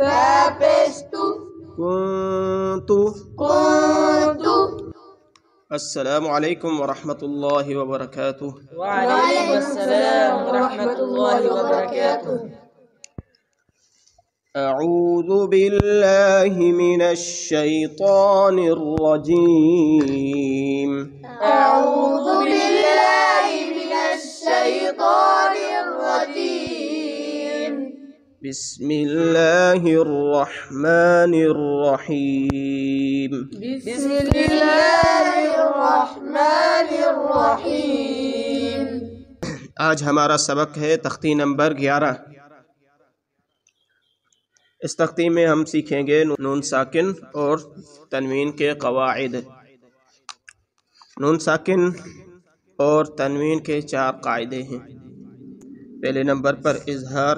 تا پیش تو कुन्तु कुन्तु अस्सलामु अलैकुम वरहमतुल्लाहि वबरकातुह। वालेकुम अस्सलाम वरहमतुल्लाहि वबरकातुह। अऊज़ु बिल्लाहि मिनश शैतानिर रजीम। अऊज़ु बिल्लाहि मिनश शैतानिर रजीम। बिस्मिल्लाहिर रहमानिर रहीम। बिस्मिल्लाहिर रहमानिर रहीम। आज हमारा सबक है तख्ती नंबर 11। इस तख्ती में हम सीखेंगे नून साकिन और तनवीन के कवाइद। नून साकिन और तनवीन के 4 कायदे हैं। पहले नंबर पर इजहार,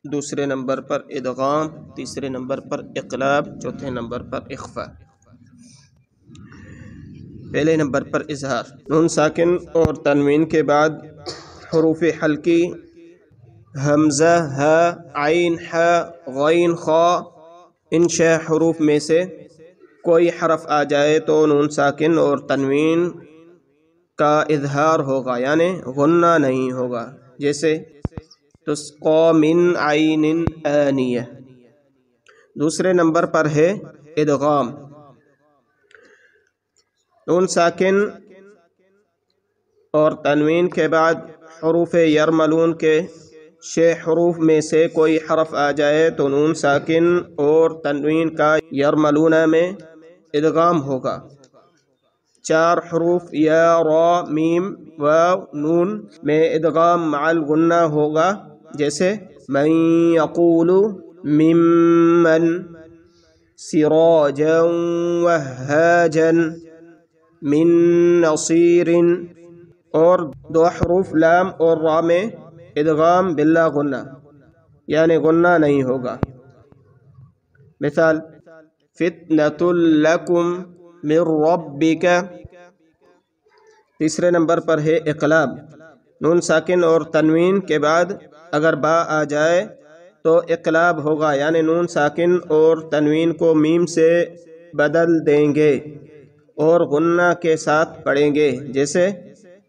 दूसरे नंबर पर इदगाम, तीसरे नंबर पर इक़लाब, चौथे नंबर पर इख्फा। पहले नंबर पर इजहार। नून साकिन और तनवीन के बाद हरूफ हल्की हमज़ा, हा, आइन, हा, गैन, खा, इन 6 हरूफ में से कोई हरफ आ जाए तो नून साकिन और तनवीन का इजहार होगा, यानी गुन्ना नहीं होगा। जैसे तुस्क़ा मिन आइनिन आनिया। दूसरे नंबर पर है इदगाम। नून साकिन और तनवीन के बाद हरूफ यरमलून के 6 हरूफ में से कोई हरफ आ जाए तो नून साकिन और तनवीन का यरमलूना में इदगाम होगा। 4 हरूफ या, रा, मीम, वाव, नून में इदगाम मअल गुन्ना होगा। जैसे मन यक़ूलु मिम्मन, सिराजन वहाजन, मिन नसीरिन। और 2 हरूफ लाम और रा में इदगाम बिल्ला गुन्ना, यानी गुन्ना नहीं होगा। मिसाल फितनतुल लकुम मिर रब्बिका। तीसरे नंबर पर है इक़लाब। नून साकिन और तनवीन के बाद अगर बा आ जाए तो इक़लाब होगा, यानी नून साकिन और तनवीन को मीम से बदल देंगे और गुन्ना के साथ पढ़ेंगे। जैसे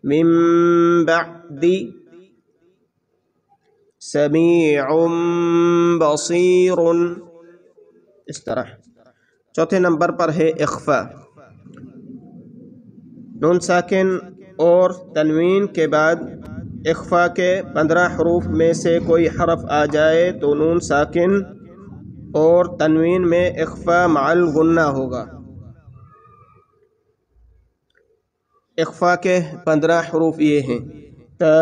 मिन बअदी समीउम बसीरुन, इस तरह। चौथे नंबर पर है इख्फा। नून साकिन और तनवीन के बाद इख्फा के 15 हरूफ में से कोई हरफ आ जाए तो नून साकिन और तनवीन में इख्फा मअल गुन्ना होगा। इख्फा के 15 हरूफ ये हैं: ता,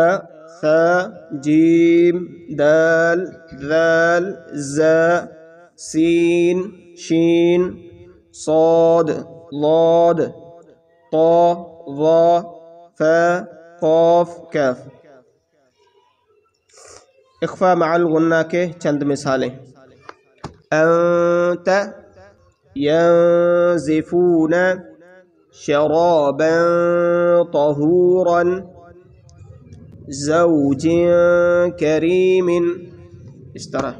सा, जीम, दाल, दाल, जा, सीन, शीन, साद, लाद, ता, वा, फा, क़ाफ, काफ। इख्फा मअल गुन्ना के चंद मिसालें: अंत यंज़िफून शराबन तहूरन ज़ौजिन करीमिन, इस तरह।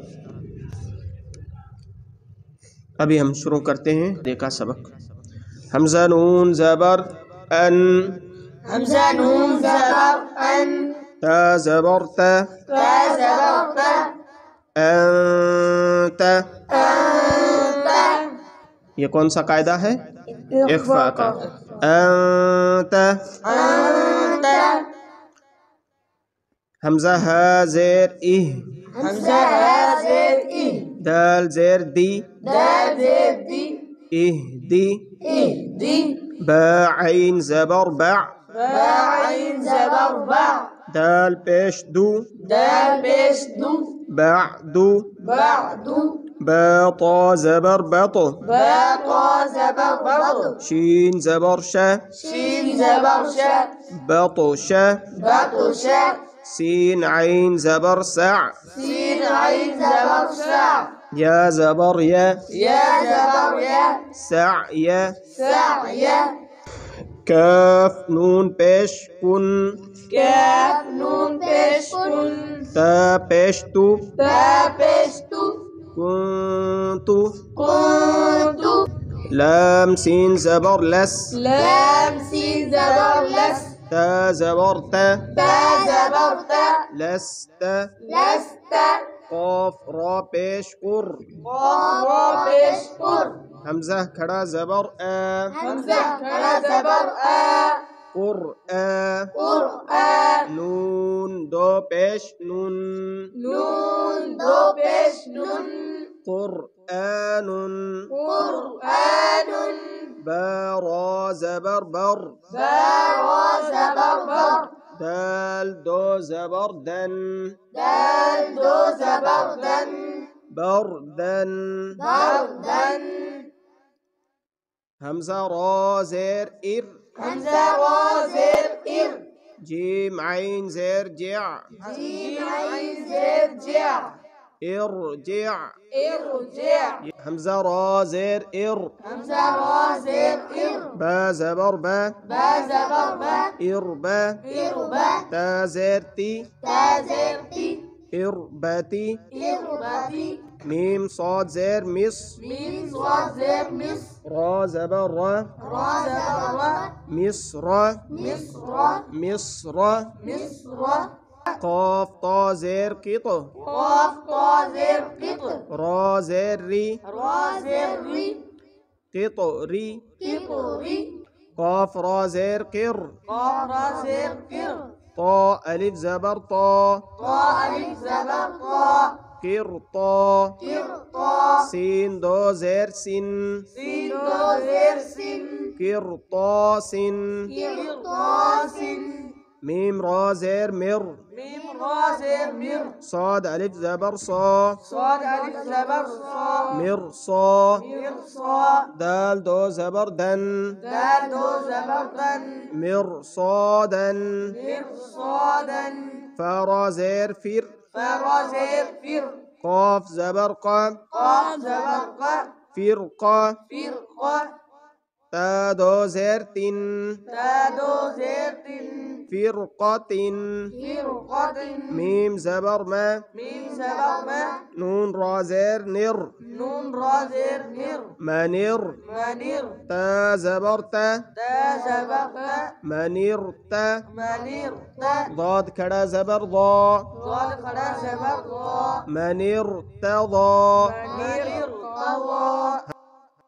अभी हम शुरू करते हैं देखा सबक। हमज़ा नून ज़बर अन, हमज़ा नून ज़बर अन, ता ज़बर ता, ता ज़बर ता, अंत। अंत। ये कौन सा कायदा है? इख्फा का। अंत। अंत। हमज़ा हा ज़ेर इह, हमज़ा हा ज़ेर इ, दाल ज़ेर दी, दाल ज़ेर दी, इह दी। इहदी। बा आइन ज़बर बा, बा आइन ज़बर बा, दाल पेश दू, दाल पेश दू, बअदु। बअदु। बा ता ज़बर बत, बा ता ज़बर बत, शीन ज़बर शा, शीन ज़बर शा, बतशा। बतशा। सीन आइन ज़बर सा, सीन आइन ज़बर सा, या ज़बर या, या ज़बर या, सअया। सअया। काफ नून पेश कुन, काफ नून पेश कुन, ता पेश तू, ता पेश तू, كنت كنت لام سين زبر لس لام سين زبر لس تا زبر تا تا زبرت لست لست قاف را پیش قر قاف را پیش قر همزه کڑا زبر همزه کڑا زبر قر قرآن نون دو پیش نون نون دو پیش نون قرآن قرآن با را زبر بر با زبر بر دال دو زبر دن دال دو زبر دن بردن بردن همزه را زیر ار همزه را زیر ار جیم عین زیر جع جیم عین زیر جع ارجع ارجع همزه را زیر ار همزه را زیر ار با زبر با با زبر با اربا اربا تا زیر تی تا زیر تی اربتی اربتی میم صاد زیر مص میم صاد زیر مصر را زبر را را زبر را مصر مصر مصر مصر قاف طا زیر قط قاف طا زیر قط را زیر ری را زیر ری قط ری قطري قاف را زیر قر قاف را زیر قر طا الف زبر طا طا الف زبر طا قر طا قر طا سين دو زیر سن سين دو زیر سن قر طا سن قر طا سن ميم را زیر مر ميم را زیر مر صاد الف زبر صا صاد الف زبر صا مر صا مر صا دال دو زبر دن دال دو زبر دن مر صادن مر صادن فرا زیر فر فرا زیر فر قاف زبر قا قاف زبر قا فرقا فرقة تا دو زیر تن تا دو زیر تن فرقة فرقة ميم زبر ما ميم زبر ما نون را زیر نر نون را زیر نر منر منر تا زبر تا تا زبر تا منر تا منر تا ضاد کڑا زبر ضا ضاد خدا زبر ضا منر تضا منر طوا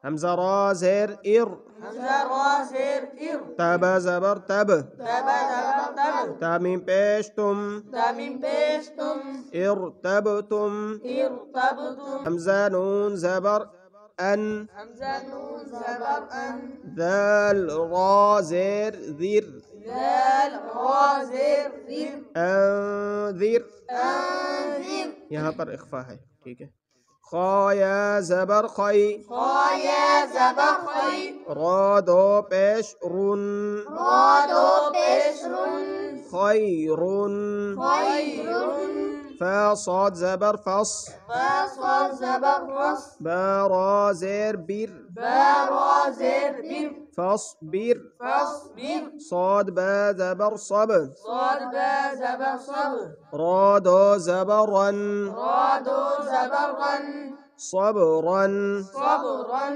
همزة را زیر ار همزة را زیر ار تبا زبر تب تبا زبر تب تمیم پیشتم تمیم پیشتم ارتبتم ارتبتم همزة نون زبر ان همزة نون زبر ان ذال را زیر ذر ذال را زیر ذر انذر انذر यहाँ पर इख्फा है ठीक है खा या जबर खई خايا زبر خي را دو پیش رون رادو بشر خير خير فا صاد زبر فص فاصل زبر فص با را زیر بیر بارا زر بر فاصبر فاصبر صاد با زبر صب صاد با زبر صبر را دو زبرا رادو زبرا صبرا صبرا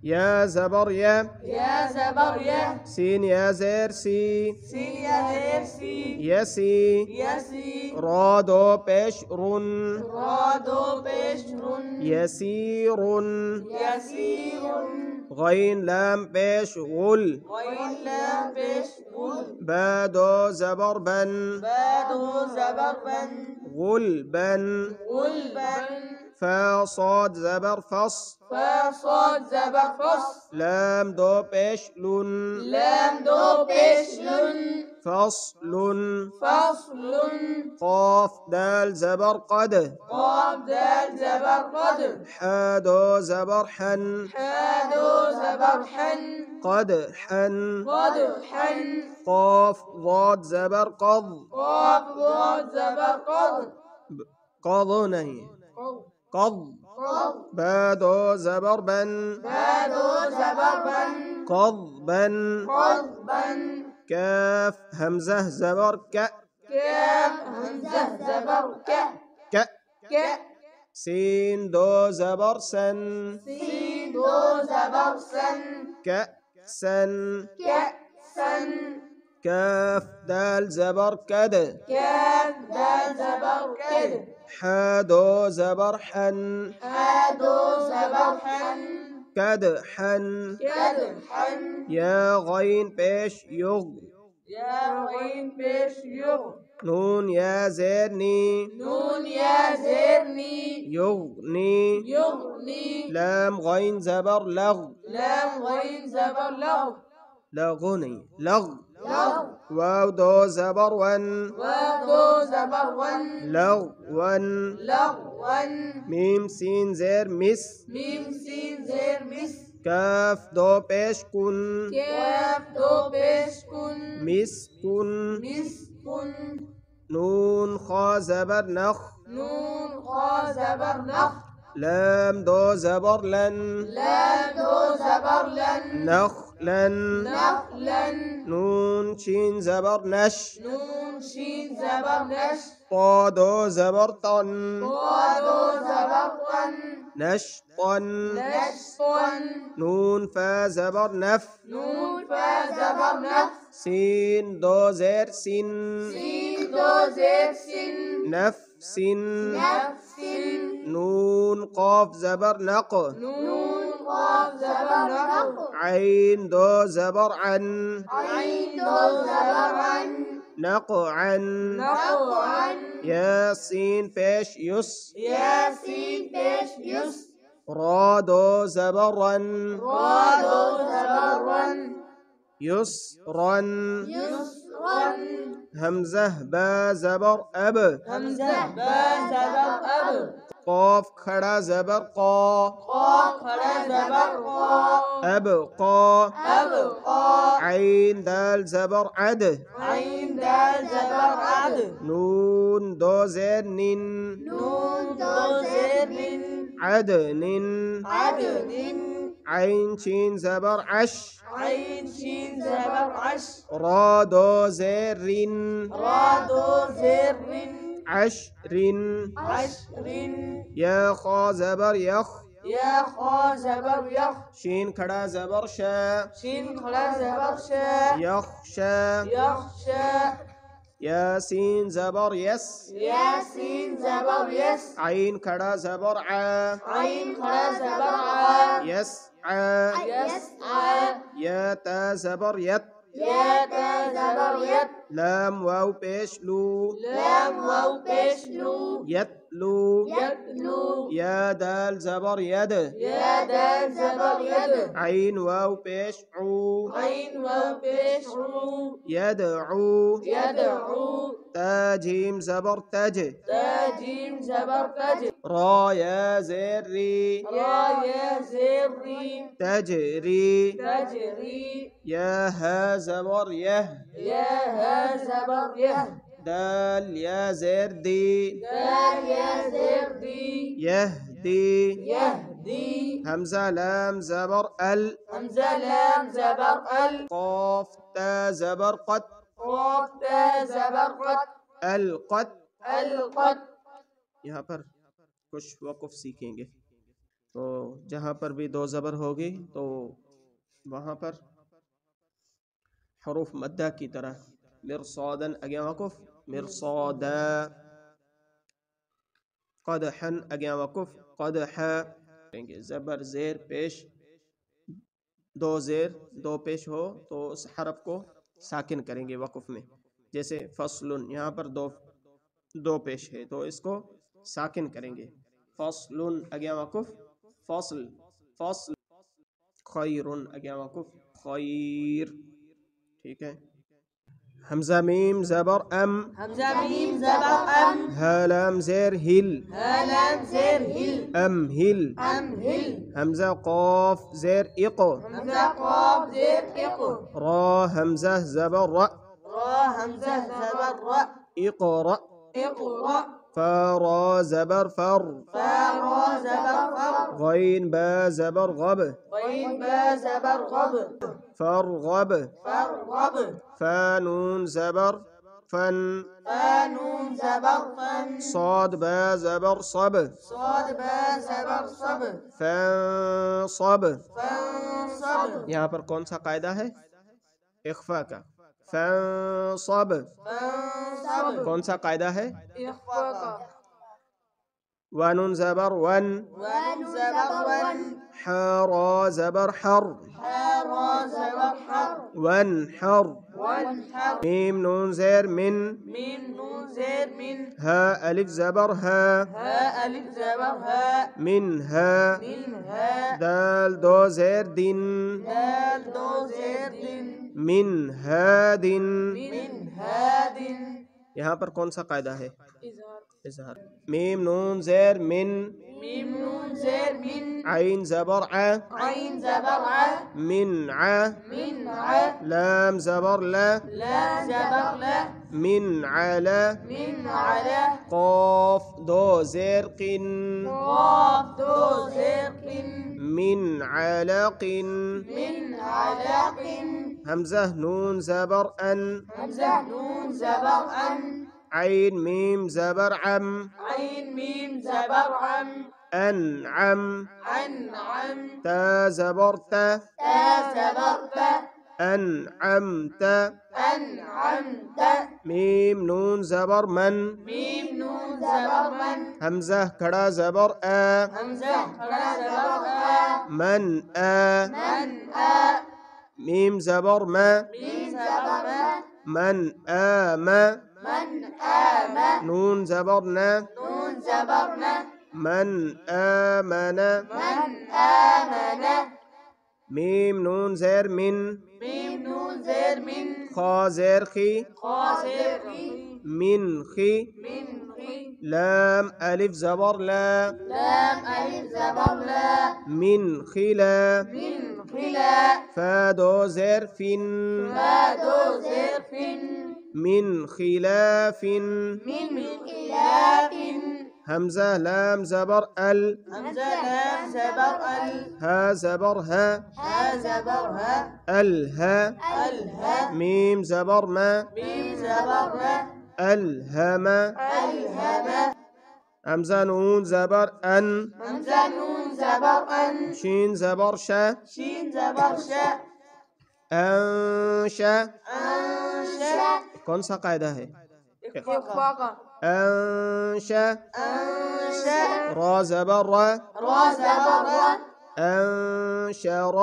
يا زبر يا يا زبر يا سين يا زير سي سين يا زير سي يسي يسي را دو پیش رون رادو بشر يسير يسير غين لام پیش غل وإلا بشغل با دو زبر بن بادو زبرا غلبا غلبا فا صاد زبر فص فصاد زبر فص لام دو پیش لون لام دو بشل فصل فصل قاف دال زبر قد قاف دال زبر قد حا دو زبر حن حادو زبر حن قد حن قد حن قاف ضاد زبر قض قاف ضاد زبر قد قض نہیں قض قد با دو زبر بن بادو زبر بن قضبا قضبا كاف همزة زبر ك كاف همزة زبر ك ك ك سين دو زبر سن سين دو زبر سن كأسن كأسا كاف دال زبر كد كاف دال زبر كد حا دو زبر حن حادو زبر حن كدحن كدحن يا غين بيش يغ يا غين بيش يغ نون يا زيرني نون يا زيرني يغني يغني لام غين زبر لغ لام غين زبر لغ لغني لغ لغ واو دو زبر ون ودو زبر ون لغ ون لغوا ميم سين زير مس ميم سين زير مس كاف دو بيش كن كاف دو بيش كن مس كن مس كن نون خا زبر نخ نون خا زبر نخ لام دو زبر لن لام دو زبر لن نخلا نخلا نون شين زبر نش نون شين زبر نش طا دو زبر طن طا دو زبر طن نشطا نشطا نون فا زبر نف نون فا زبر نف سين دو زير سن سين دو زير سن نفس نفس نون قاف زبر نق نون قاف زبر نق عين دو زبر عن عين دو زبر عن نقعا نقعا يا سين بيش يس ياسين بيش يس را دو زبرا را دو زبرا يسرا يسرا همزة با زبر أب همزة با زبر أب قاف خڑا زبر قا قاف خڑا زبر قا أب قا أب قا عين دال زبر عد عين دال زبر عد نون دو زير نين نون دو زير عدن عدن عين شين زبر عش عين شين زبر عش را دو زير را دو زير عشر عشر يا خا زبر يخ يا خا زبر يخ شين خڑا زبر شا شين خلا زبر شا يخشى يخشى يا سين زبر يس ياسين زبر يس عين خڑا زبر ع عين خلا زبر ع يسعى يسعى يا تا زبر يت يا تا زبر يت لام واو بيش لو لام واو بيش لو يتلو يتلو يا دال زبر يد يا دال زبر يد عين واو بيش عو عين واو بيش عو يدعو يدعو تا جيم زبر تج تا جيم زبر تج را يا زير ري را يا زيري تجري تجري يا ها زبر يه يا ها زبر يه دال يا زير دي دال يا زيري يهدي يهدي همزة لام زبر ال همزة لام زبر ال قاف تا زبر قد قاف تا زبر قد القد القد यहाँ पर कुछ वक़ुफ़ सीखेंगे तो जहाँ पर भी दो ज़बर होगी तो वहाँ पर हरूफ मद्दा की तरह मिरसादन अगे वक़ुफ़ मिरसादा क़दहन अगे वक़ुफ़ क़दहा करेंगे ज़बर ज़ेर पेश दो ज़ेर दो पेश हो तो उस हरफ को साकिन करेंगे वक़ुफ़ में जैसे फसलुन यहाँ पर दो पेश है तो इसको साकिन करेंगे फसलुन अगे वक़ुफ़ फसल फसल खैरुन अगे वक़ुफ़ खैर ठीक है हमज़ा मीम ज़बर अम همزة ميم زبر أم हा लाम ज़ेर हिल هلام زير هل अम हिल أم هل हमज़ा क़ाफ ज़ेर इक़ همزة قاف زير إق را हमज़ा ज़बर र را همزة زبر رأ इक़रा اقرأ فا را زبر فر فا را زبر فر غين با زبر غب غين با زبر غب فرغب فرغب فا نون زبر فن فا نون زبر فن صاد با زبر صب صاد با زبر صب فانصब فانصب यहाँ पर कौन सा कायदा है इख्फा का फंसब فانصب कौन सा कायदा है إخفاء वानुन जबर वन ون زبر ون حرا زبر حر حرا زبر حر वन حر وانحر ميم نون زير من ميم نون زير من ها ألف زبر ها ها ألف زبر ها منها منها دال دو زير دين دال دو زير دن من هاد من هاد यहाँ पर कौन सा कायदा है इजहार मीम नून जेर मिन ميم نون زير من عين زبر ع عين زبر ع من ع من ع لام زبر لا لا زبر لا من على من على قاف دو زير قن قاف دو زير قن من علق من علق همزة نون زبر أن همزة نون زبر أن عين ميم زبر عم عين ميم زبر عم أنعم أنعم تا زبر تا تا زبر تا أنعمت أنعمت ميم نون زبر من ميم نون زبر من همزة كڑا زبر آ همزة كرا زبر آ من آ من آ ميم زبر ما ميم زبر ما من آما من آم نون زبر نا نون زبر نا من آمن من آمن ميم نون زير من ميم نون زير من خا زير خي خا زير خي من خي من خي لام ألف زبر لا لام ألف زبر لا من خلا من خلا فا دو زير فن ما دو زير فن من خلاف من خلاف همزة لام زبر ال همزة لام زبر ال ها زبر ها ها زبر ها الها الها ميم زبر ما ميم زبر ما ألهم ألهم همزة نون زبر أن همزة نون زبر أن شين زبر شا شين زبر شاء أنشا أنشأ कौन सा कायदा है إخفاق أنشا أنشأ را زبر را را زبر را أنشر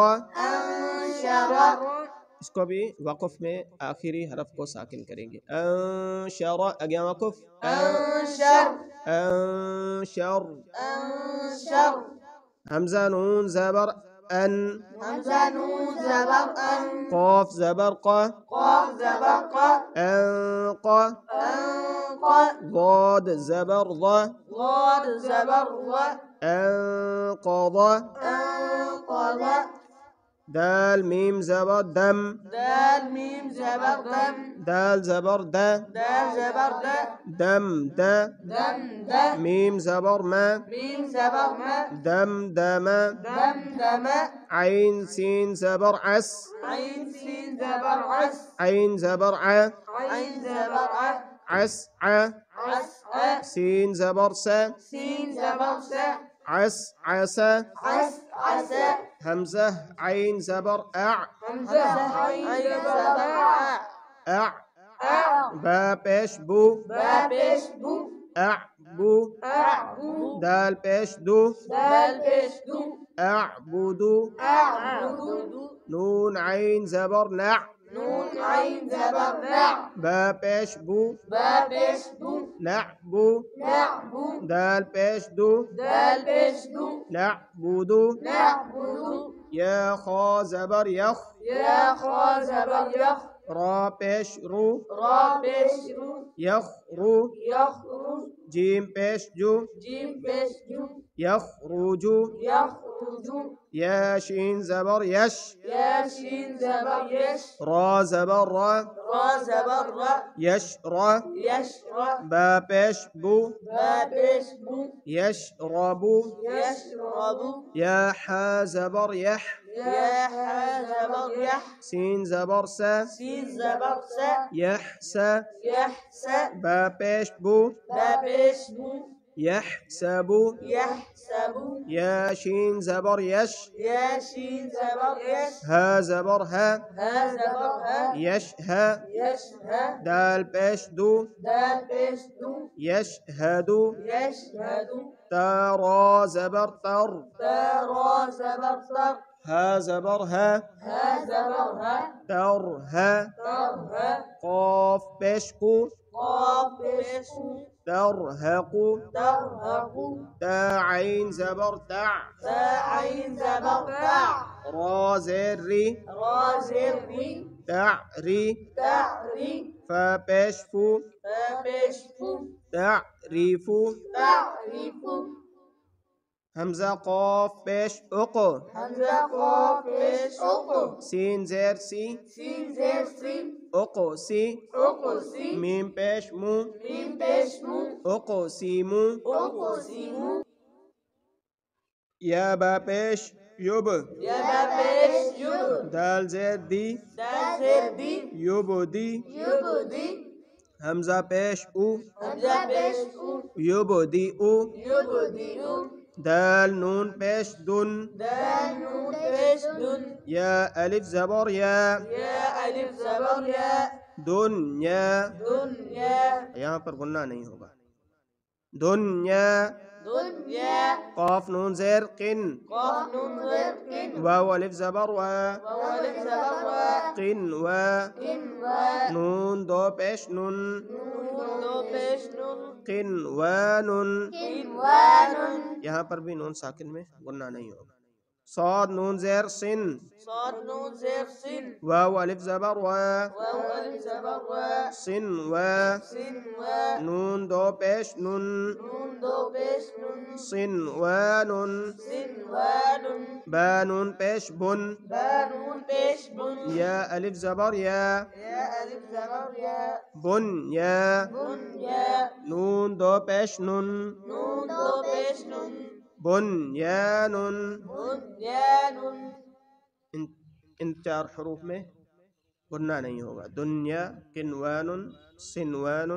أنشر इसको भी वक़फ़ में आखिरी हरफ को साकिन करेंगे अंशर अगला वक़फ़ أنشر अंशर أنشر हमज़ा नून ज़बर अन همزة نون زبر أن قاف زبر ق قاف زبر ق أنق أنق ضاد زبر ض ضاد زبر ض أنقض أنقض دال ميم زبر دم دال ميم زبر دم دال زبر دا دال زبر د دم دا دم د ميم زبر ما ميم زبر ما دم دم دم دم عين سين زبر عس عين سين زبر عس عين زبر ع عين زبر ع عس ع عس سين زبر سا سين زبر س عس عسى عس عسى همزة عين زبر أع همزة عين زبر ع أع أع با پیش بو بابش بو أع بو أعبو دال پیش دو دال بش دو أعبدو أعبدو نون عين زبر نع نون عين زبر نع با پیش بو بابش بو نعبو نعبو دال پیش دو دال بش دو نعبدو نعبدو يا خا زبر يخ يا خا زبر يخ را پیش رو را بش رو يخرو يخرج جيم پیش جو جيم بش جو يخرجو يخرج يخرج يا شين زبر يش يا شين زبر يش را زبر را را زبر را يشرى يشرى با پیش بو با پیش بو يشرب يشرب يا حا زبر يح يا ح زبر يح سين زبر سا سين زبر س يحسى يحسى با پیش بو با پیش بو يحسب يحسب يا شين زبر يش يا شين زبر يش ها زبر ها ها زبر ها يشها يشهى دال پیش دو دال پیش دو يشهد يشهد تا را زبر تر تا را زبر تر ها زبر ها ها زبر ها تر ها تر ها قاف پیش قو قاف پیش بو ترهق ترهق تا عين زبر تع تا عين زبر تع را زر ری را زر ری تعري تعري فا پیش فو فا پیش فو تعريف تعرف همزة قاف پیش اق همزة قاف پیش اق سين زر سي سين زر سی اق سي اقسی ميم پیش مو میم پیش مو اق سی مو اقسیمو یا با پیش یوب یا با پیش یوب دال زر دی دال زر دی یوب دی یوب دی همزة پیش او همزة پیش او یوب دی او یوب دی او دال نون پیش دن دال نون پیش دن یا الف زبر یا یا الف زبر یا دنیا دنیا यहाँ पर गुन्ना नहीं होगा दुनिया دنیا قاف نون زر قن قاف نون زر قن واو الف زبر و والف زبر و قن و قن و نون دو پیش نون نون دو پیش نون قن و نون قن و نون यहाँ पर भी नून साकिन में गुन्ना नहीं होगा صاد نون زر सिन صاد نون زر سين واو الف زبر و واو الف زبر و सिन و سين و نون دو پیش نون نون دو پیش نون सिन و نون سين و نون با نون پیش بن با نون پیش بن یا الف زبر یا یا الف زبر یا بن یا بن یا نون دو پیش نون نون دو پیش نون بنيان بنيان इन चार हरूफ में गुन्ना नहीं होगा दुनिया किनवान सिनवान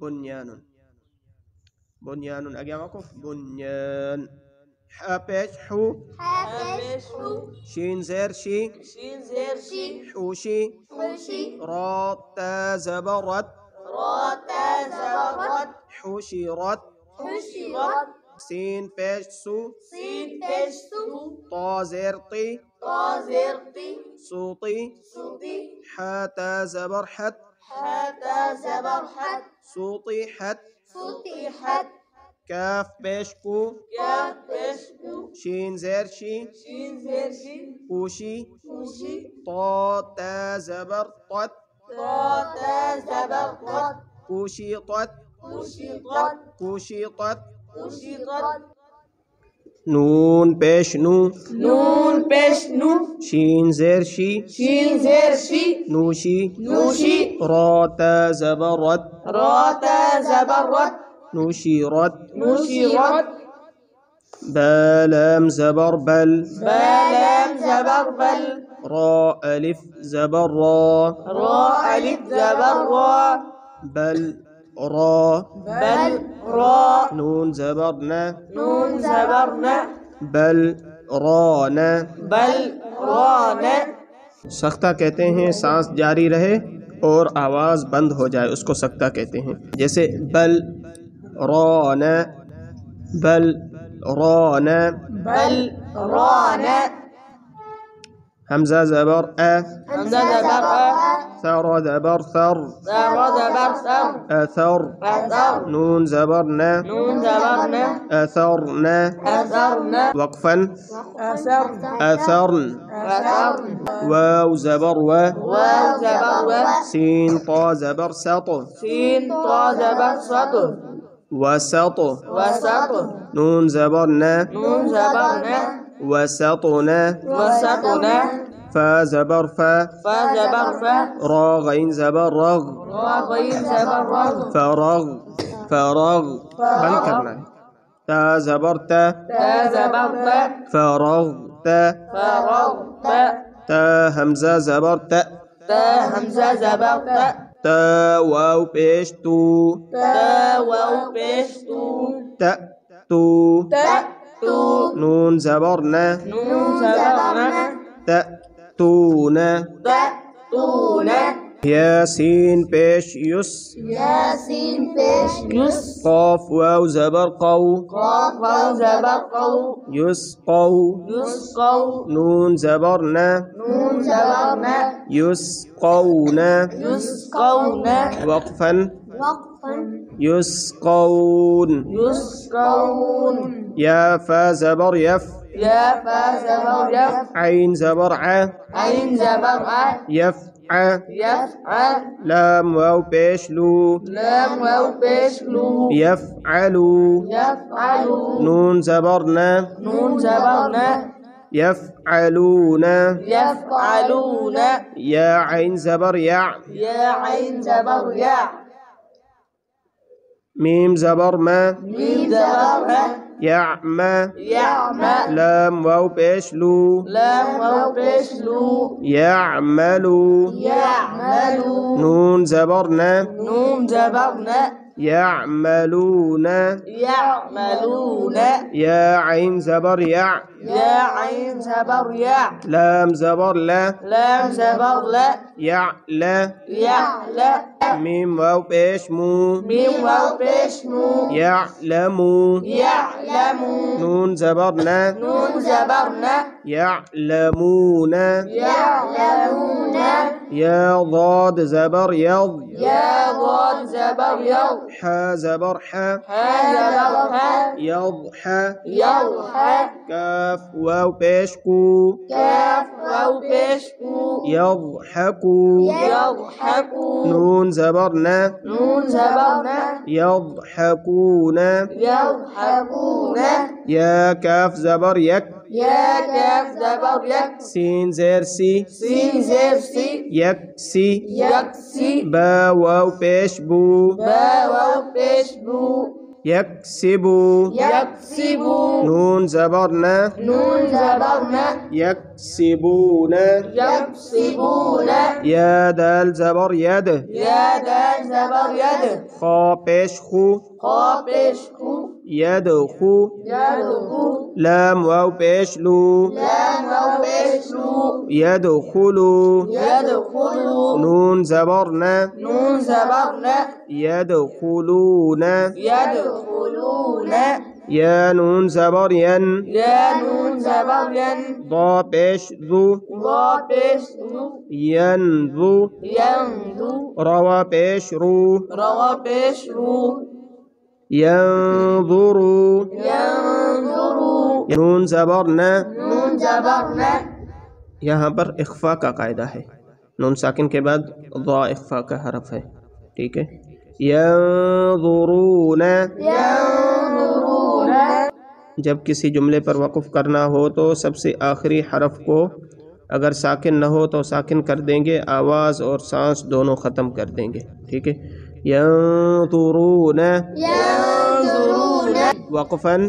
बुनियान बुनियान आगे वक़फ़ बुनियान हा पेश हु حابش حو شين زير شي شين زير شي حوشي حوشي را تا زبرت را تا زبرت حوشرت حشرت سين پیش سو سين پیش سو طا زير طي طا زير طي صوطي صوتي حا تا زبر حت حتى زبر حت صوطي حت صوتي حت كاف پیش کو كاف پیش کو شين زير شي شين زير شي كوشي خوشي طا تا زبر طت طا تا زبر قط كوشي طت خوشي قط كوشي طت خوشي قط نون پیش نو نون پیش نو شين زير شي شين زير شي نوشي نوشي را تا زبرت را تا زبرت نوشيرت نشرت بلام زبر بل بلام زبر بل را ألف زبر را را ألف زبر را بل را بل را نون زبرنا نون زبرنا بل رانا بل رانا सख्ता कहते हैं सांस जारी रहे और आवाज़ बंद हो जाए उसको सख्ता कहते हैं जैसे बल राना बल राना بل رانا हमजा ज़बर अ همزة زبر ثر ज़बर ثر ثر زبر ثر أثر أثر نون زبرنا نون زبرنا أثرنا أثرنا وقفا أثرنا أثرن أثرنا واو زبر و واو زبر و سين طا زبر سط سين طا زبر سطر وسط وسطر نون زبرنا نون زبرنا وسطنا وسطنا فا زبر فا فا زبر فا را غين زبر رغ را غين زبر رغ فرغ فرغ بند کرنا ہے تا زبر تا تا زبر تا فرغت فرغت تا همزة زبر تا تا همزة زبر تا تا واو پیش تو تا واو پیش تو تا تو تا تو نون زبر نا نون زبر نا تا تو نا تا تو نا ياسين پیش يس ياسين پیش يس قاف واو زبر قو قاف واو زبر قو يسقو يسقو نون زبر نا نون زبر نا يسقون يسقون وقفا وقفا يسقون يسقون يا فا زبر يف يا فا زبر يف عين زبر ع عين زبر ع يفع يفعل لام واو پیش لو لام واو پیش لو يفعلوا يفعلوا نون زبر نا نون زبر نا يفعلون يفعلون يا عين زبر يع يا عين زبر يا ميم زبر ما ميم زبر ما يعمى يعمى لام واو پیش لو لام واو پیش لو يعملوا يعملوا نون زبر نا نون زبر نا يعملون يعملون يا عين زبر يع يا عين زبر يا لام زبر لا لام زبر لا يعلى يعلى ميم واو پیش مو ميم واو پیش مو يعلموا يعلموا نون زبر نا نون زبر نا يعلمون يعلمون يا ضاد زبر يض يا ضاد زبر يض حا زبر حا ها زبر ها يضحى يضحى كاف واو پیش کو كاف واو پیش کو يضحكوا يضحكوا نون زبر نا نون زبر نا يضحكون يضحكون يا كاف زبر يك يا كاف زبر يك سين زير سي سين زير سي يكسي يكسي با واو پیش بو با واو پیش بو يكسبوا يكسبوا نون زبر نا نون زبر نا يكسبون يكسبون يا دال زبر يد يا دال زبر يد خا پیش خو خا پیش خو يدخو يدخو لام واو پیش لو لام واو پیش لو يدخلوا يدخلوا نون زبر نا نون زبر نا يدخلون يدخلون يا نون زبر ين يا نون زبر ين ضا پیش ذو ضا پیش ذو ينذو ينذو روا پیش رو روا پیش رو ينظروا ينظروا نون زبر نا نون زبر نا यहाँ पर इख्फा का कायदा है नून साकिन के बाद ضا इख्फा का हरफ है ठीक है यंज़ुरून ينظرون जब किसी जुमले पर वक़ुफ़ करना हो तो सबसे आखिरी हरफ को अगर साकिन न हो तो साकिन कर देंगे आवाज़ और सांस दोनों ख़त्म कर देंगे ठीक है यंज़ुरून ينظرون वक़फ़न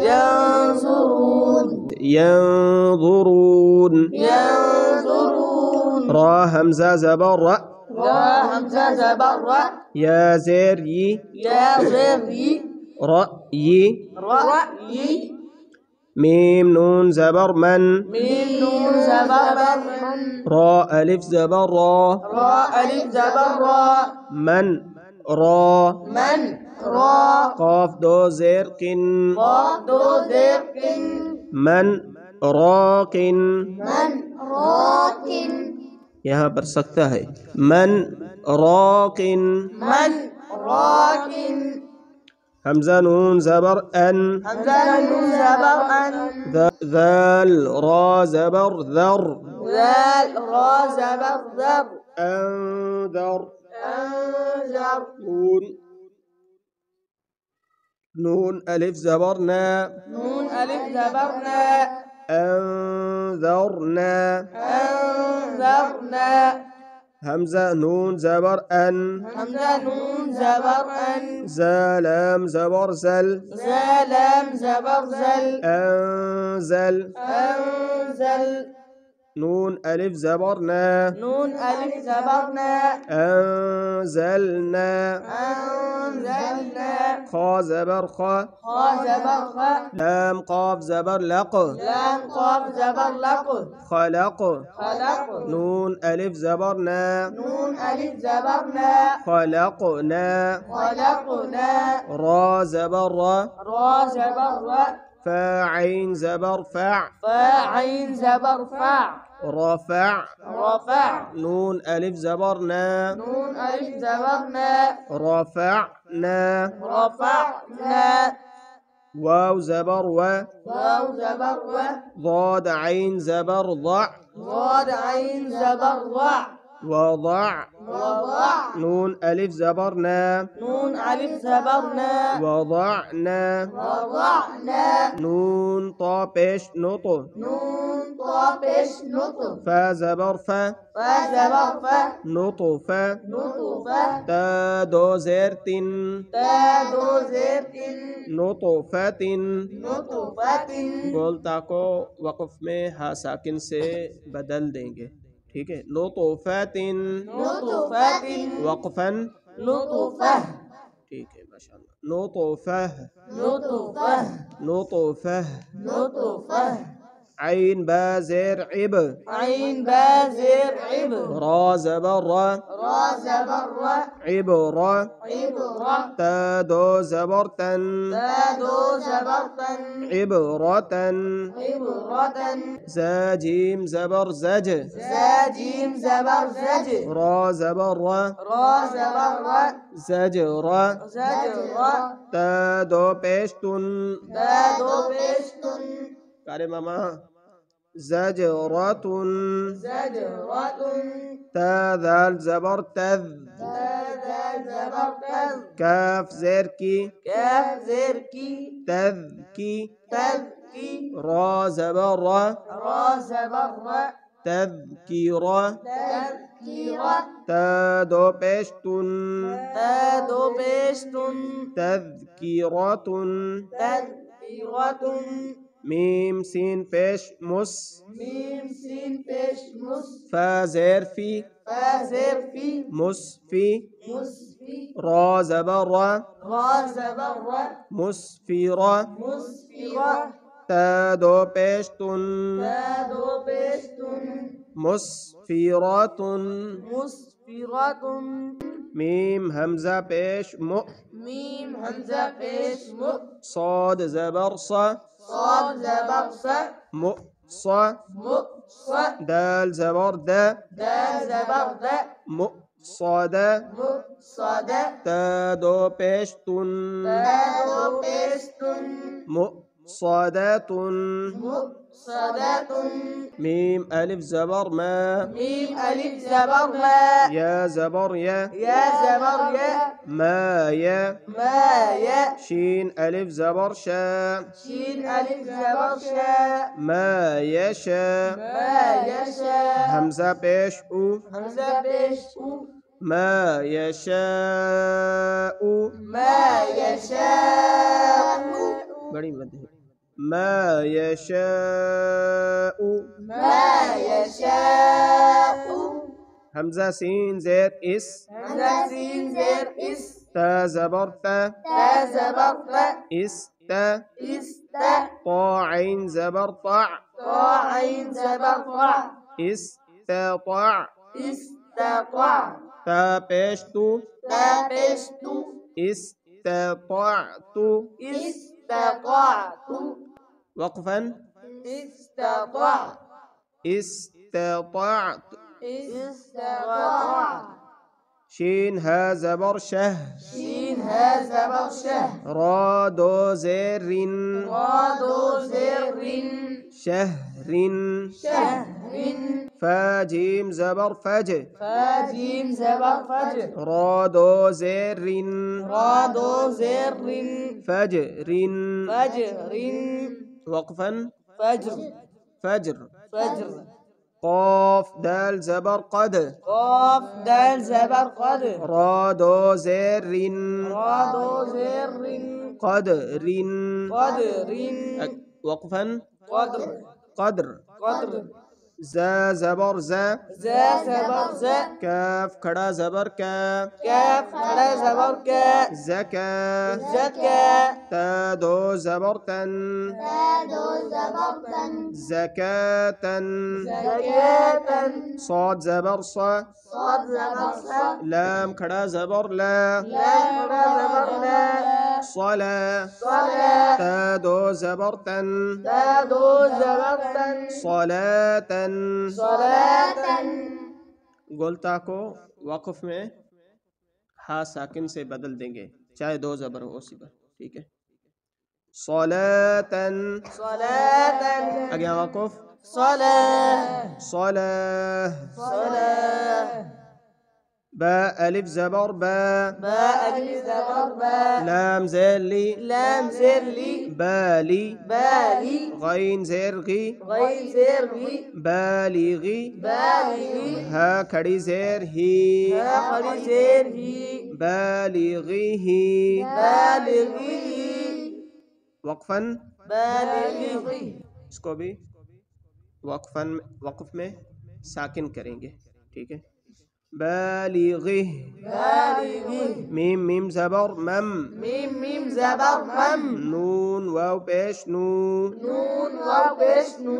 ينظرون ينظرون ينظرون را همزة زبر را را همزة زبر را يا زير ي يا زري رأي رأي ميم نون زبر من ميم نون زبر من را ألف زبر را را ألف زبر را من را من را قاف دو زير قن قاف دو زر من راق من راق यहाँ पर सकता है मन राق من راق हमजा नून जबर अन همزة نون زبر أن ذال را زبر ذر ذال را زبر ذر أنذر أنذر نون ألف زبر نا نون ألف زبر نا أنذرنا أنذرنا همزة نون زبر أن همزة نون زبر أن زلام زبر زل زلام زبر زل أنزل أنزل نون ألف زبرنا نون ألف زبرنا أنزلنا أنزلنا خا زبر خا خا زبر خا لام قاف زبر لق لام قاف زبر لق خلق خلق نون ألف زبرنا نون ألف زبرنا خلقنا خلقنا را زبر را را زبر را فا عين زبر فع فا عين زبر فع رفع رفع نون ألف زبرنا نون ألف زبرنا رفعنا رفعنا واو زبر و واو زبر و ضاد عين زبر ضع ضاد عين زبر ضع وضع وضع نون ألف زبرنا نون ألف زبرنا وضعنا وضعنا نون طا بيش نطو نون طابش نطف فا زبر فا فا زبر فا نطف نطف تا دو زير تن تا دو زير نطفة نطفة बोलता को वक़फ़ में हा साकिन से बदल देंगे ठीक है नطفة نطفة वक़फ़न نطفة ठीक है माशाअल्लाह नطफة نطفة नطफة نطفة عين با زير عب عين بازر عب را زبر را را زبر را عبرة عبرة تا دو زبر تن تا دو زبر عبرة عبرة زا جيم زبر زج زا جيم زبر زج را زبر را را زبر را زجرة زجرة تا دو پیشتن تا دو بشتن کارے ماما زجرة زجرة تا ذال زبر تذ تا ذا زبر تذ كاف زير كي كاف زر كي تذ كي تذكي را زبر را را زبر را تذكيرة تذكيرة تا دو پیشتن تا دو بشتن تذكيرة تذكيرة ميم سين پیش مس ميم سين بش مس فا زير في فازر في مسفي مسفي را زبر را را زبر را مسفرة مسفرة تا دو پیشتن تا دو بشتن مسفرة مسفرة ميم همزة پیش م ميم همزة بش م صاد زبر صا صاد زبر ص م صا م ص دال زبر دا دال زبر د م صاد م صاد تا دو پیشتن تا دو بشتن م صادات صادات ميم ألف زبر ما ميم ألف زبر ما يا زبر يا يا زبر يا ما يا ما يا شين ألف زبر شا شين ألف زبر شاء ما يشاء ما يشاء همزة بيش أو همزة بش ما يشاء ما يشاء بڑی مد ہے ما يشاء ما يشاء همزة سين زيت إس همزة سين زر اس تا زبر تا تا زبر تا إس تا استا طا عين زبر طع طا عين زبر طع استطع استطع تا بيشتو تا بشتو استطعت استطعت وقفا استطعت استطعت استطعت شين ها زبر شه شين ها زبر شه را دو زر را دو زر شهر شهر فا جيم زبر فج فا جيم زبر فجر را دو زر را دو زر فجر فجر وقفا فجر فجر. فجر. قاف دال زبر قد. قاف دال زبر قد. را دو زير رن. را دو زير رن. قدر. قدر. وقفا. قدر. قدر. قدر. زا زبر زا. زا زبر زا. كاف كڑا زبر كا. كاف كڑا زبر كا. زكا. زكا. تا دو زبر تن. تا دو زبر تن. زكاة. زكاة. صاد زبر صا. صاد زبر صا. لام كڑا زبر لا. لام كڑا زبر لا. صلا. صلا. تا دو زبر تن. تا دو زبر تن. صلاة. صلاة. गोलता को वक़फ़ में हा साकिन से बदल देंगे, चाहे दो ज़बर हो उसी पर, ठीक है। सलातन। सलातन। आगे वक़फ़। सलाह। सलाह। सलाह। बा अलिफ ज़बर बा। बा अलिफ ज़बर बा। लाम ज़ेर ली। लाम ज़ेर ली। बाली। बाली। गैन ज़ेर गी। गैन ज़ेर गी। बालिगी। बालिगी। हा खड़ी ज़ेर ही। हा खड़ी ज़ेर ही। बालिगिही। बालिगी। वक़फ़न। बालिगी। इसको भी वक़फ़ में साकिन करेंगे, ठीक है। बालिगी। बालिगी। मीम मीम ज़बर मम। मीम मीम ज़बर मम। नून वाव पेश नू। नून वाव पेश नू।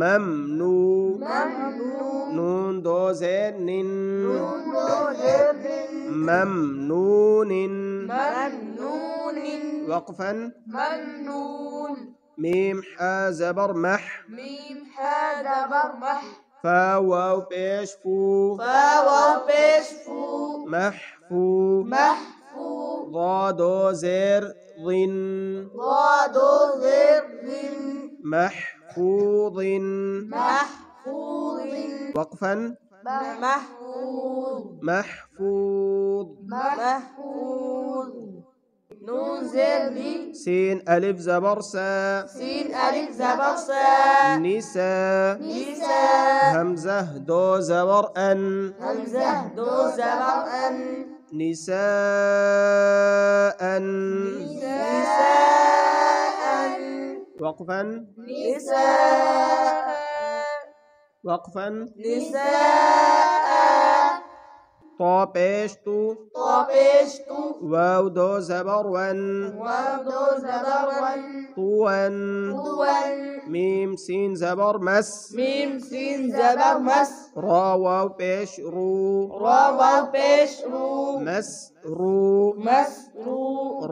मम नू। ममनू। नून दो ज़ेर निन। नून दो ज़ेर निन। ममनूनिन। ममनूनिन। वक़फ़न। ममनून। मीम हा ज़बर मह। मीम हा ज़बर मह। फा वाव पेश फू। फा वाव पेश फू। महफू। महफू। ضा दो ज़ेर ज़िन। ضा दो ज़ेर ज़िन। महफूज़िन। महफूज़िन। वक़फ़न। महफूज़। महफूज़। महफूज़। नून ज़ेर ली। सीन अलिफ ज़बर सा। सीन अलिफ ज़बर सा। निसा। निसा। हमज़ा दो ज़बर अन। हमज़ा दो ज़बर अन। निसाअन। निसाअन। वक़फ़न। निसाअ। वक़फ़न। निसाअ। तो पेश तू। तो पेश तू। वाव दो ज़बर वन। वाव दो ज़बर वन। तुवन। तुवन। मीम सीन ज़बर मस। मीम सीन ज़बर मस। रा वाव पेश रू। रा वाव पेश रू। मस रू। मस रू।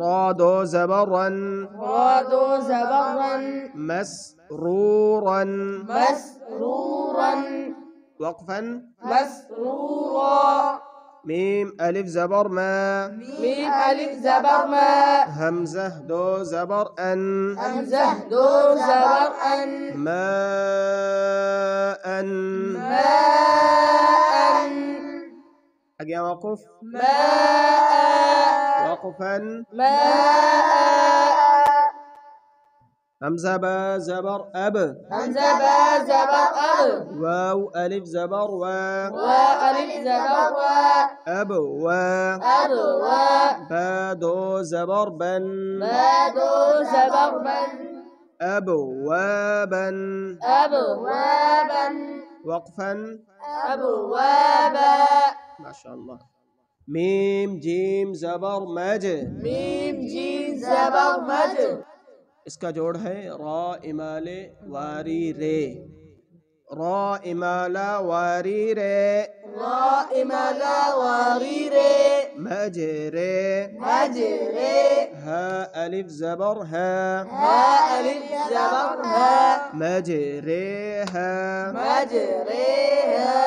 रा दो ज़बर रन। रा दो ज़बर रन। मस रूरन। मस रूरन। वक़फ़न। مسرورا. मीम अलिफ ज़बर मा। मीम अलिफ ज़बर मा। हमज़ा दो ज़बर अन। हमज़ा दो ज़बर अन। माअन। माअन। आगे वक़फ़। माअ। वक़फ़न। माअ। हमज़ा बा ज़बर अब। हमज़ा बा ज़बर अब। वाव अलिफ ज़बर वा। वा अलिफ ज़बर वा। अब वा। अब वा। बा दो ज़बर बन। बा दो ज़बर बन। अब वाबन। अब वाबन। वक़फ़न। अब वाबा। माशाअल्लाह। मीम जीम ज़बर मज। मीम जीम ज़बर मज। इसका जोड़ है रा इमाले वारी रे। रा इमाला वारी रे। रा इमाला वारी रे। मज रे। मज रे। हा अलिफ ज़बर हा। हा अलिफ ज़बर हा। मज रे हा। मज रे हा।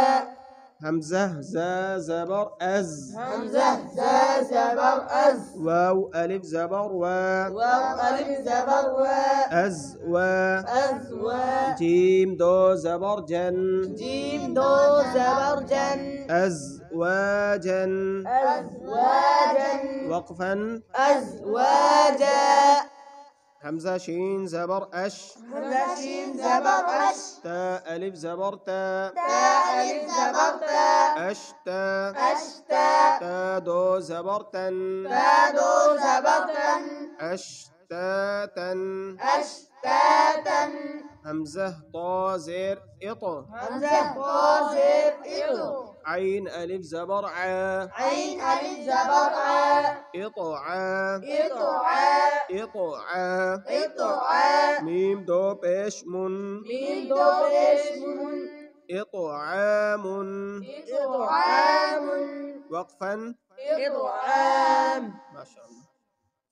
हमज़ा ज़ा ज़बर अज़। हमज़ा ज़ा ज़बर अज़। वाव अलिफ ज़बर वा। वाव अलिफ ज़बर वा। अज़ वा। अज़ वा। जीम दो ज़बर जन। जीम दो ज़बर जन। अज़वाजन। अज़वाजन। वक़फ़न। अज़वाजा। همزة شين زبر أش همزة شين زبر أش تاء ألف زبر تا تاء ألف زبر تا أش تا أش تا تا دو زبر تن تا دو زبر تن أش تا تن أش تا تن همزة طا زير إط همزة طا زير إطو عين ألف زبر ع عين ألف زبر ع إطعا إطعا إطعا إطعا ميم دو بيش من ميم دو بيش من إطعام إطعام وقفا إطعام ما شاء الله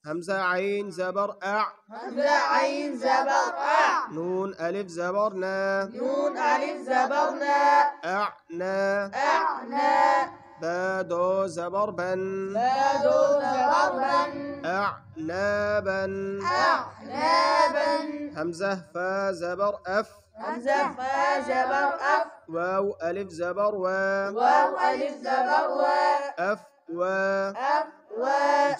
همزة عين زبر أع همزة عين زبر أع نون ألف زبر نا نون ألف زبر نا أعنا أعنا با دو زبر بن با دو زبر بن أعنابا أعنابا همزة فا زبر أف همزة فا زبر أف واو ألف زبر وا واو ألف زبر وا أف وا أف و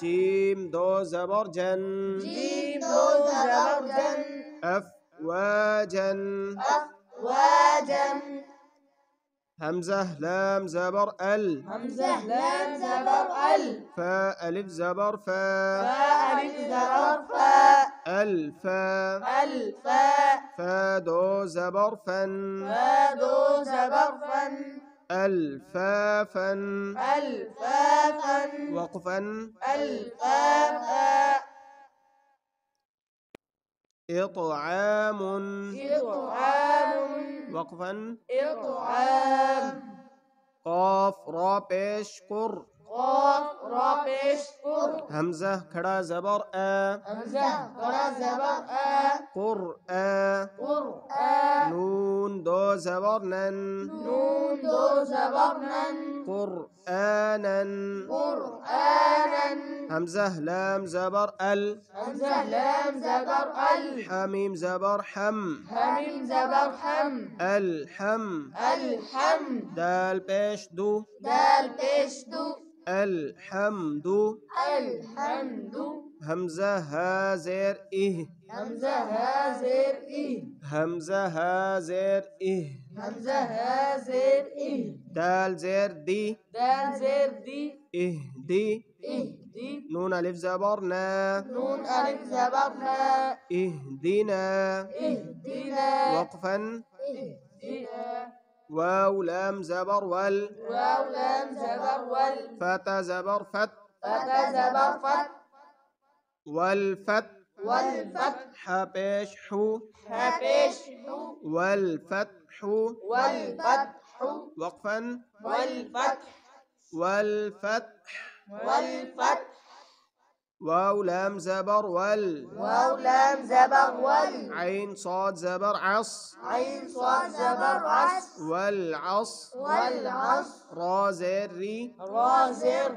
جيم دو زبر جن جيم دو زبر جن أفواجا أفواجا همزة لام زبر ال همزة لام زبر ال فا ألف زبر فا فا ألف زبر فا الفا الفا فا دو زبر فن فا دو زبر فن الفافا الفافا وقفا الفافا إطعام إطعام وقفا إطعام قاف را پیش قر قاف را پیش قر همزة کڑا زبر آ همزة قرا زبر آ قرآ قرآن نون دو زبر نن نون دو زبر نن قرآنا قرآنا همزة لام زبر ال همزة لام زبر ال حميم زبر حم حميم زبر حم الحم الحمد دال پیش دو دال پیش دو الحمد الحمد همزة ها زير إه همزة ها زير إيه همزة ها زير إه همزة ها زير إيه دال زير دي دال زير دي إه دي إيه دي نون ألف زبر نا نون ألف زبر نا اهدنا اهدنا وقفا اهدنا واو لام زبر وال واو لام زبر وال فتا زبر فت فتا زبر فت والفتح والفتح بيش حو حبيش والفتح والفتح وقفا والفتح والفتح والفتح واو لام زبر وال واو لام زبر وال عين صاد زبر عص عين صاد زبر عص والعص والعصر را زير ري را زر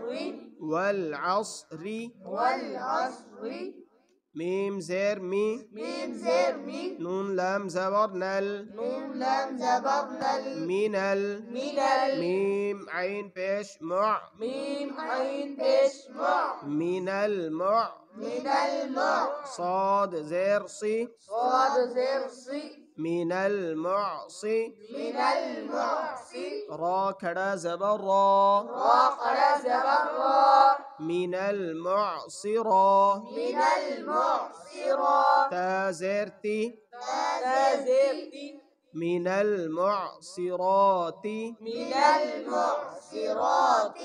والعصر والعصر ميم زير مي ميم زر مي نون لام زبر نل نون لام زبر نل من من ال ميم عين بيش مع ميم عين بيش مع من المع من المع صاد زير صي صاد زر صي من المعصي من المعصي را كدا زبر را را قرا زبر را من المعصرة من المعصرة تا زير تي تازرتي من المعصرات من المعصرات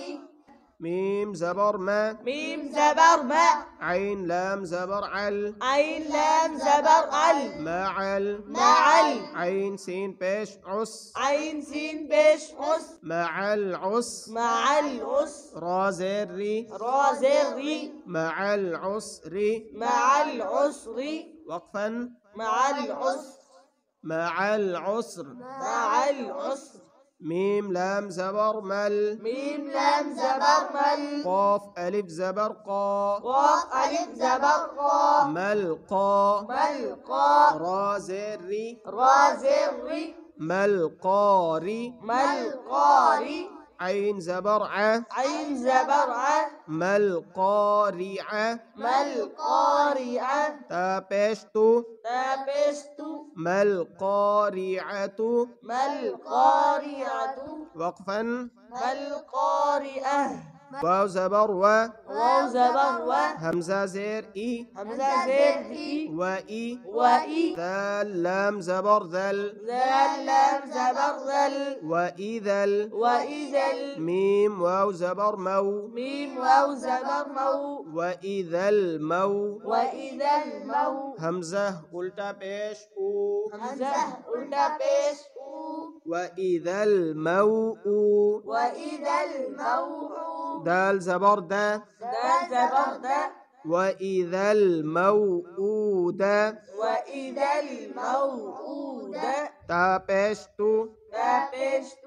ميم زبر ما ميم زبر ما عين لام زبر عل عين لام زبر ال معل معل عين سين بيش عس عين سين بيش عس مع العس مع العسر را زير ري را زر مع العسر مع العسر وقفا مع العسر مع العسر مع العسر ميم لام زبر مل ميم لام زبر مل قاف ألف زبر قا قاف ألف زبر قا ملقا ملقا را زير ري را زر ملقاري ملقاري عين زبر ع عين زبر ع ما القارعة ما القارعة تا پیش تو تابست ما القارعة ما القارعة وقفا ما القارئة واو زبر و واو زبر و همزة زير إي همزة زير إي وإي وإي ذال لام زبر ذل ذال لام زبر ذل وإذا وإذا ميم واو زبر مو ميم واو زبر مو وإذا المو وإذا المو همزة قلتا بيش أو همزة ألتا بيش وإذا الموء وإذا الموءود دال زبر دا دال زبر دا وإذا الموءودة وإذا الموءودة تا بيش تو تابست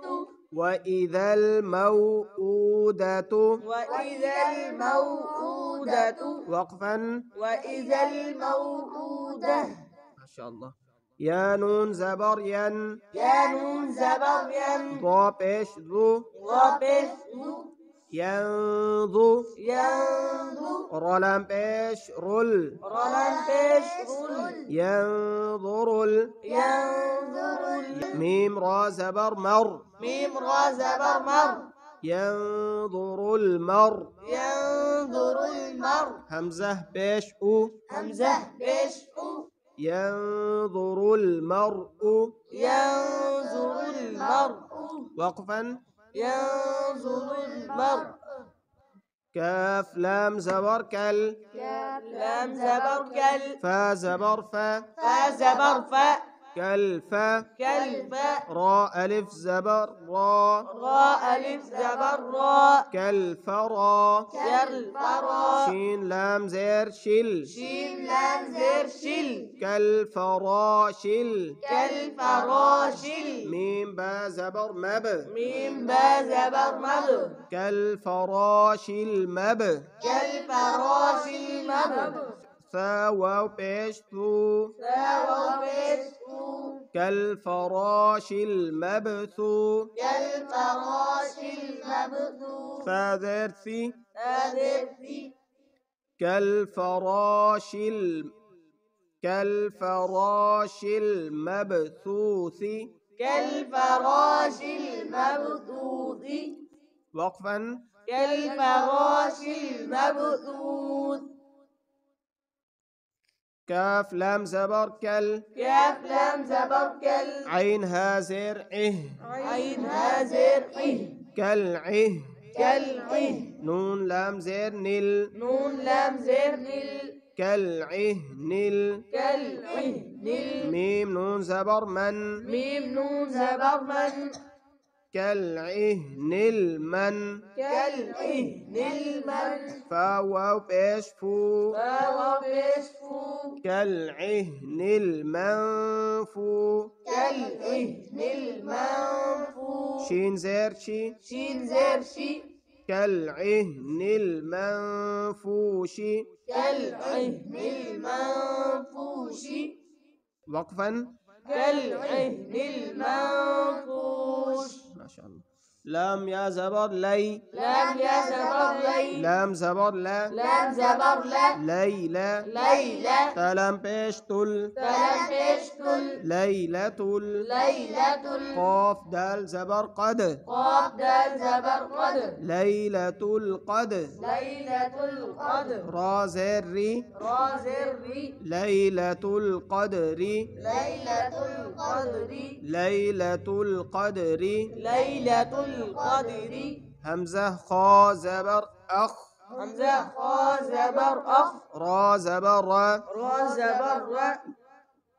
وإذا الموءودة وإذا الموءودة وقفا وإذا الموءودة ما شاء الله يا نون زبر ين يا نون زبر ين ضا بيش ذو ضبس ينظو ينظر رلم بيش رل رلم بيش رل ينظر ينظر ميم را زبر مر ميم را زبر مر ينظر المر ينظر المر همزة بيش أو همزة بيش ينظر المرء ينظر المرء وقفا ينظر المرء كاف لام زبر كل لام زبر كل فا زبر فا فا زبر فا كالفا كالفا را ألف زبر را را ألف زبر را كالفرا كالفرا شين لام زير شل شين لام زير شل كالفراشل كالفراشل ميم با زبر مب ميم با زبر مب كالفراش المب كالفراش المب ثا واو بيش ثو ساووا بيش كالفراش المبثو كالفراش المبثوث فا ذير ثي أدرثي كالفراش المبثوث كالفراش المبثوث وقفا كالفراش المبثوث كاف لام زبر كل كاف لام زبر كل عين ها زير عه عين هازر كالعه كالعه نون لام زير نل نون لام زر نل كالعه نل كالعه نل ميم نون زبر من ميم نون زبر من كالعه نل من كالعه نل من فا واو بيش فو فاو بيش كالعه نل منفو كالعهن المنفوش شين زير شي شين زر شي كالعهن المنفوش كالعهن المنفوش وقفا كالعهن المنفوش ما شاء الله لام يا زبر لي لام يا زبر لي لام زبر لا لام زبر لا ليلى ليلى تلام بيش تل تلم بيشتل ليلة ليلة قاف دال زبر قد قاف دال زبر قدر ليلة القدر ليلة القدر را زر ري را زري ليلة القدر ليلة القدر ليلة القدر ليلة القدر همزة خا زبر أخ همزة خا زبر أخ را زبر را را زبر را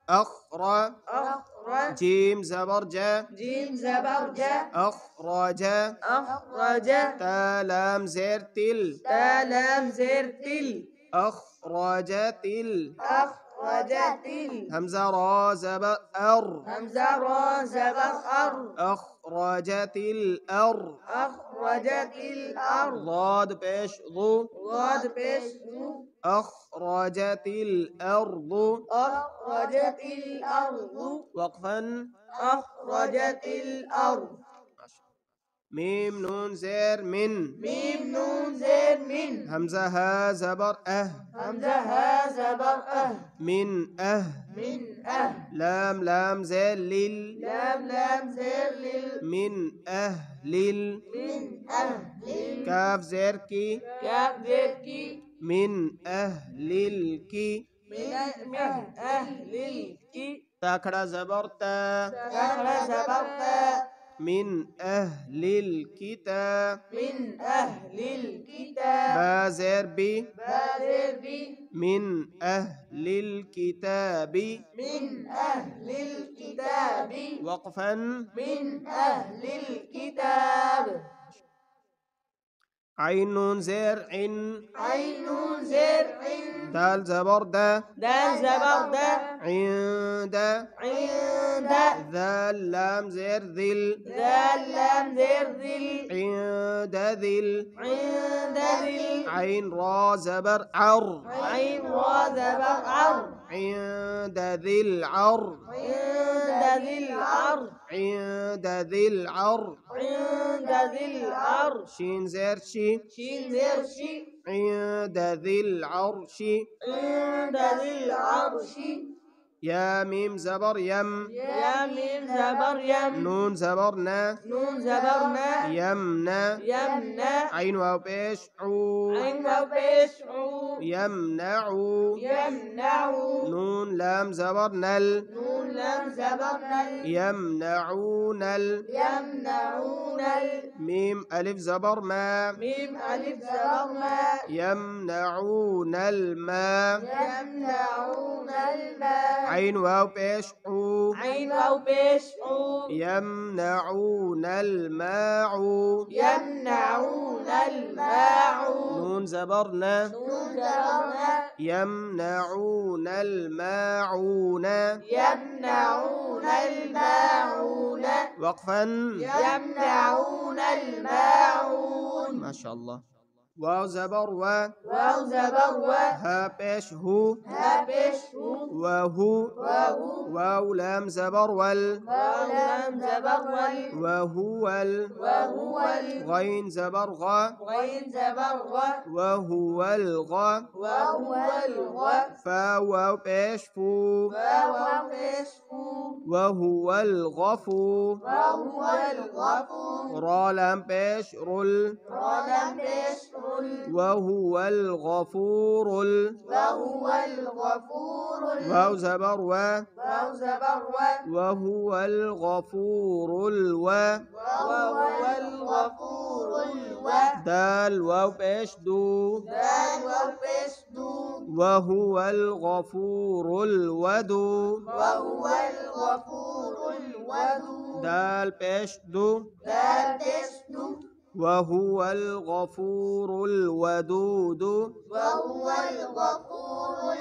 أخرى أخرج جيم زبر جا جيم زبر جا أخرج أخرج تا لام زير تل تا لام زر تل أخرجت ال أخرجت ال همزة را زبر أر همزة را زبر أر أخرجت الأرض أخرجت الأرض ضاد بيش ضو ضاد بيش أخرجت الأرض أخرجت الأرض وقفا أخرجت الأرض ميم نون زير من ميم نون زير من همزة ها زبر همزة ها زبر من من لام لام زير لل لام لام زير لل من من كاف زير كي كاف زير كي من الكي من الكي تاكڑا زبر تا تاخر زبر تا من الكتاب من الكتاب با زير بي بازر بي من الكتاب من الكتاب وقفا من الكتاب عين نون زير عن عين زر دال زبر دا دال زبر دا عند عند ذال لام زير ذل ذال لام زر ذل عند ذل عند ذل عين را زبر عر عين را زبر عر عند ذي العر عند ذي العرض عند ذي العر عند ذي العرش شين زير شي شين زر شي عند ذي العرش عند ذي العرش يا ميم زبر يم يا ميم زبر يم نون زبرنا نون زبرنا يمنا يمنع عين واو بيش عو عين وبيشعو يمنع يمنع نون لام زبر نل نون لم زبرنا يمنعون يمنعون ميم ألف زبر ما ميم ألف زبر ما يمنعون الماء يمنعون الماء عين واو بيش عو عين وبيشعو يمنعون الماء يمنعون الماعون نون زبرنا نون زبرنا يمنعون الماعون يمنعون الماعون وقفا يمنعون الماعون ما شاء الله واو زبر و واو زبر و ها بيش هو هبشه وهو وهو واو لام زبر وال واو لم زبر ول وهو وهو غين زبر غا غين زبر غ وهو الغا وهو الغ فا واو بيش فو وهو بشفو وهو الغفور وهو الغفور را لام بيش رل ولم يشعر وهو الغفور وهو الغفور واو زبر و واو زبر وهو الغفور وهو الغفور دال واو بيش دو دال وبشدو وهو الغفور الودود وهو الغفور الودود دال بيش دو دال بشدو وهو الغفور الودود وهو الغفور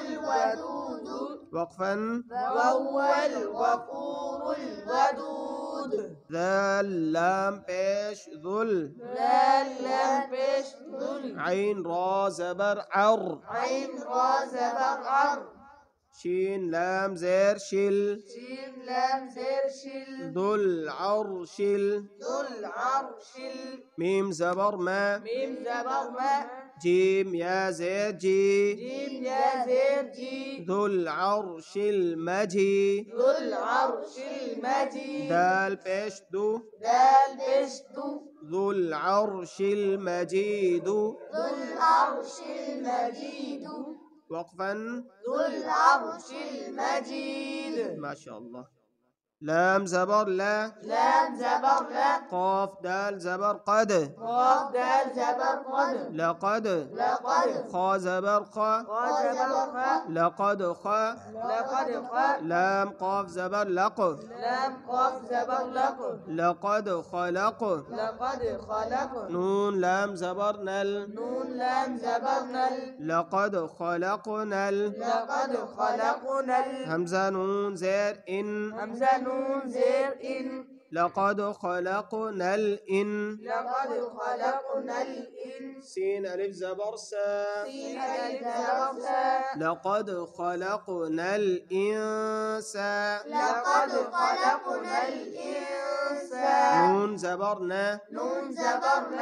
الودود وقفا وهو الغفور الودود ذال لام بيش ذل لا لم بشدل عين را زبر عر عين را زبر عر شين لام زير شل شين لام زر شل ذو العرش ذو العرش ميم زبر ما ميم زبر ما جيم يا زير جي جيم يا زر جي ذو العرش المجيد ذو العرش المجيد دال بيش دو دال بشدو ذو العرش المجيد ذو العرش المجيد وقفا ذو العرش المجيد ما شاء الله لام زبر لا لام زبر لا قاف دال زبر قد قاف دال زبر قد لقد لقد خا زبر خا قا زبر خا لقد خا لقد خا لام قاف زبر لق لام قاف زبر لق لقد خلق لقد خلق نون لام زبر نل نون لام زبر نل لقد خلقنا لقد خلقنا همزة نون زير إن همزة نون زير إن لقد خلقنا الإن لقد خلقنا الإنس سين ألف زبر سا سين ألف زبر سا لقد خلقنا الإنسان لقد خلقنا الإنسان نون زبر زبر ن نون زبر ن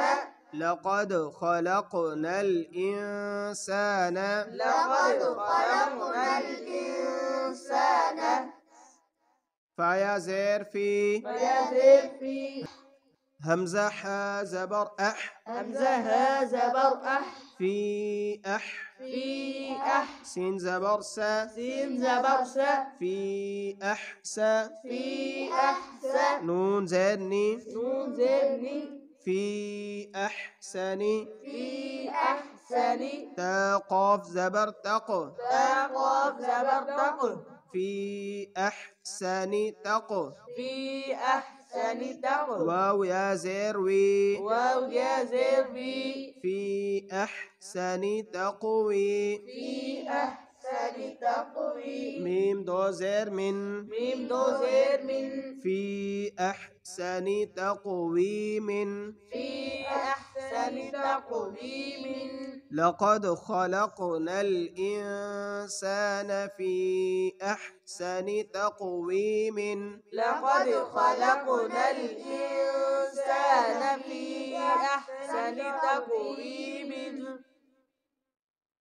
لقد خلقنا الإنسان لقد خلقنا الإنسان فيا زير في فيزيد في همزة ح زبر أح همزة ها زبر أح في أح في أح سين زبر سا سين زبر سا في أحس في أحسن نون زير ني نون زبني في أحسن في أحسن تا قاف زبر تق تا قاف زبر تق في أحسن تق في أحسن تق واو يا زير وي واو يا زير بي في أحسن تقوي في أحسن تقوي ميم دو زير من ميم دو زير من في أحسن تقويم في أحسن تقويم لقد خلقنا الإنسان في أحسن تقويم لقد خلقنا الإنسان في أحسن تقويم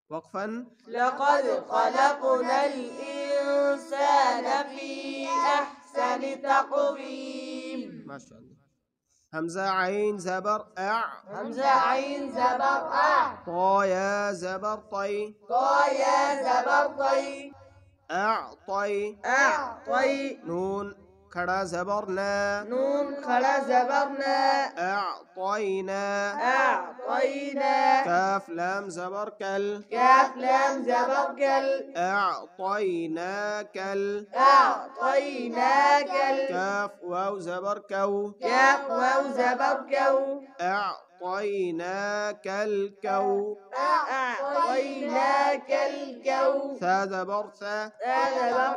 وقفا لقد خلقنا الإنسان في أحسن تقويم ما شاء الله همزة عين زبر أع همزة عين زبر أ طا يا زبر طي طا يا زبر طي أعطي أعطي نون खड़ा जबर न نون खड़ा जबर न أعطينا أعطينا كاف لام زبر كل كاف لام زبر كل أعطيناك أعطيناك كاف واو زبر كو كاف واو زبر كو أعطيناك الكو أعطيناك الكو ثا زبر ثا زبر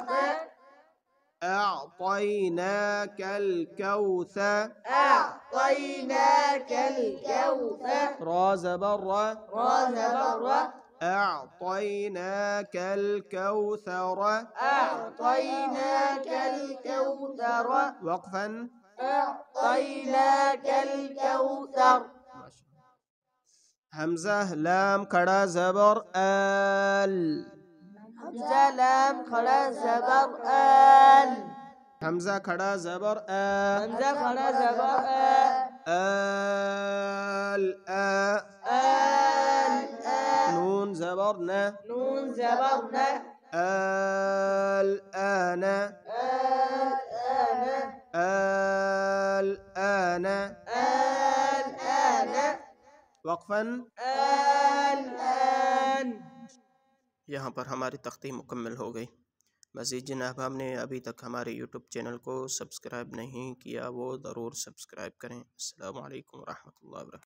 أعطيناك الكوثر أعطيناك الكوثر را زبر را را زبر أعطيناك الكوثر أعطيناك الكوثر وقفا أعطيناك الكوثر همزة لام كڑا زبر آل همزة لام خلا زبر آل همزة كڑا زبر آ همزة خلا زبر آل آل نون زبر ن نون زبر ن الآن الآن الآن وقفا الآن यहाँ पर हमारी तख्ती मुकम्मल हो गई। मज़ीद जिन अहबाब ने अभी तक हमारे यूट्यूब चैनल को सब्सक्राइब नहीं किया वो ज़रूर सब्सक्राइब करें। अस्सलामु अलैकुम व रहमतुल्लाहि व बरकातुहू।